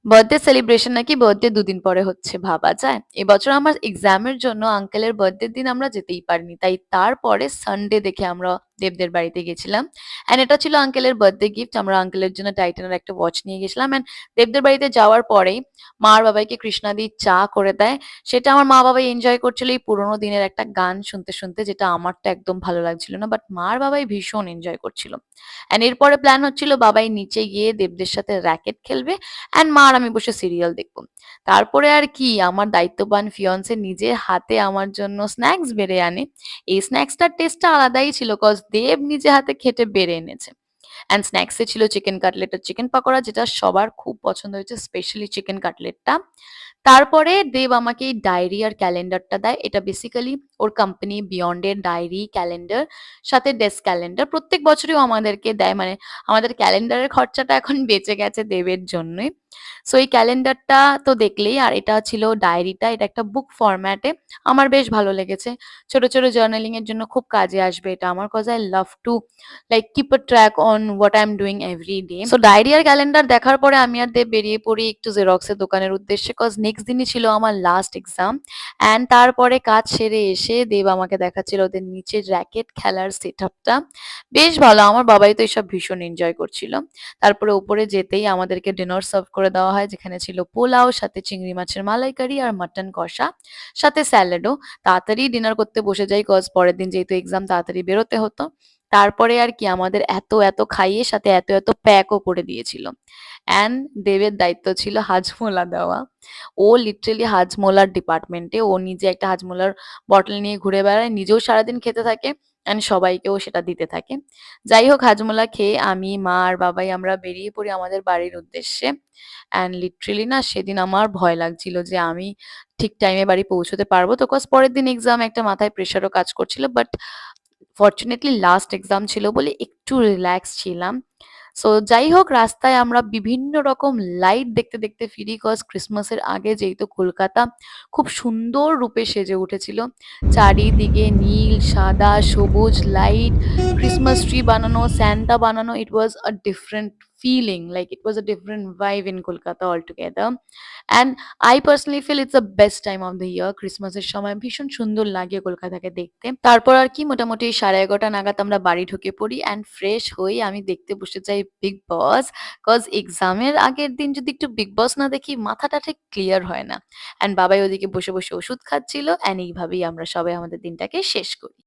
Birthday celebration নাকি birthday ২ দিন পরে হচ্ছে, ভাবা যায়? এবছর আমার এক্সামের জন্য আঙ্কেলের বার্থডের দিন আমরা যেতেই পারিনি। তাই তারপরে সানডে দেখে আমরা দেবদের বাড়িতে গেছিলাম। অ্যান্ড এটা ছিল আঙ্কেলের বার্থডে গিফট। আমরা আঙ্কেলের জন্য টাইটানের একটা ওয়াচ নিয়ে গেছিলাম। অ্যান্ড দেবদের বাড়িতে যাওয়ার পরেই মা আর বাবাইকে কৃষ্ণাদি চা করে দেয়। সেটা আমার মা-বাবাই এনজয় করছিল এই পুরোনো দিনের একটা গান শুনতে, শুনতে, যেটা আমার তো একদম ভালো লাগছিল না। বাট মা আর বাবাই ভীষণ এনজয় করছিল। অ্যান্ড এরপরে প্ল্যান হচ্ছিল বাবাই নিচে গিয়ে দেবদের সাথে র‍্যাকেট খেলবে অ্যান্ড মা আর আমি বসে সিরিয়াল দেখব। তারপরে আর কি, আমার দায়িত্ববান ফিয়ান্সে নিজের হাতে আমার জন্য স্ন্যাক্স বেড়ে আনে। এই স্ন্যাক্সটার টেস্টটা আলাদাই ছিল কজ দেব নিজে হাতে খেটে বেড়ে এনেছে। অ্যান্ড স্ন্যাক্সে ছিল চিকেন কাটলেট আর চিকেন পাকোড়া, যেটা সবার খুব পছন্দ হয়েছে, স্পেশালি চিকেন কাটলেটটা। তারপরে দেব আমাকে এই ডায়েরি আর ক্যালেন্ডারটা দেয়। এটা বেসিক্যালি ওর কোম্পানি বিয়ন্ড এর ডায়েরি, ক্যালেন্ডার, সাথে ডেস্ক ক্যালেন্ডার প্রত্যেক বছরই ও আমাদেরকে দেয়। মানে আমাদের ক্যালেন্ডারের খরচাটা এখন বেঁচে গেছে দেবের জন্যই। সো এই ক্যালেন্ডারটা তো দেখলেই, আর এটা ছিল ডায়েরিটা, এটা একটা বুক ফরম্যাটে। আমার বেশ ভালো লেগেছে। ছোট, ছোট জার্নালিং এর জন্য খুব কাজে আসবে এটা আমার, cause I love to like keep a track on what I am doing every day. So diary আর ক্যালেন্ডার দেখার পরে আমি আর দেব বেরিয়ে পড়ি একটু জেরক্সের দোকানের উদ্দেশ্যে, কজ নেক্সট দিনই ছিল আমার লাস্ট এক্সাম। অ্যান্ড তারপরে কাজ সেরে এসে দেব আমাকে দেখাচ্ছিল ওদের নিচে র‍্যাকেট খেলার সেটআপটা। বেশ ভালো, আমার বাবাই তো এসব ভীষণ এনজয় করছিল। তারপরে উপরে যেতেই আমাদেরকে ডিনার সার্ভ করে দেওয়া হয়, যেখানে ছিল পোলাও, সাথে চিংড়ি মাছের মালাইকারি আর মাটন কষা, সাথে স্যালাডও। তাড়াতাড়ি ডিনার করতে বসে যাই, কজ পরের দিন যেহেতু এক্সাম তাড়াতাড়ি বেরোতে হতো। তারপরে আর কি আমাদের এত, এত খাইয়ে সাথে এত, এত প্যাকও করে দিয়েছিল। অ্যান্ড দেবের দায়িত্ব ছিল হাজমোলা দেওয়া। ও লিটারেলি হাজমোলার ডিপার্টমেন্টে, ও নিজে একটা হাজমোলার বটল নিয়ে ঘুরে বেড়ায়, নিজেও সারাদিন খেতে থাকে অ্যান্ড সবাইকেও সেটা দিতে থাকে। যাই হোক, হাজমোলা খেয়ে আমি, মা আর বাবাই আমরা বেরিয়ে পড়ি আমাদের বাড়ির উদ্দেশ্যে। অ্যান্ড লিটারেলি না সেদিন আমার ভয় লাগছিল যে আমি ঠিক টাইমে বাড়ি পৌঁছতে পারবো তো, কজ পরের দিন এক্সাম, একটা মাথায় প্রেশারও কাজ করছিল। বাট ফরচুনেটলি লাস্ট এক্সাম ছিল বলে একটু রিল্যাক্স ছিলাম। সো যাই হোক, রাস্তায় আমরা বিভিন্ন রকম লাইট দেখতে দেখতে ফিরি, কজ ক্রিসমাসের আগে যেহেতু কলকাতা খুব সুন্দর রূপে সেজে উঠেছিল। চারিদিকে নীল, সাদা, সবুজ লাইট, ক্রিসমাস ট্রি বানানো, স্যান্টা বানানো। It was a different feeling, like it was a different vibe in Kolkata all together. And I personally feel it's the best time of the year. ক্রিসমাসের সময় ভীষণ সুন্দর লাগে কলকাতাকে দেখতে। তারপর আর কি মোটামুটি 11:30 নাগাদ আমরা বাড়ি ঢুকে পড়ি অ্যান্ড ফ্রেশ হয়ে আমি দেখতে বসে যাই বিগ বস। কজ এক্সামের আগের দিন যদি একটু বিগ বস না দেখি মাথাটা ঠিক ক্লিয়ার হয় না। অ্যান্ড বাবাই ওদিকে বসে বসে ওষুধ খাচ্ছিল অ্যান্ড এইভাবেই আমরা সবাই আমাদের দিনটাকে শেষ করি।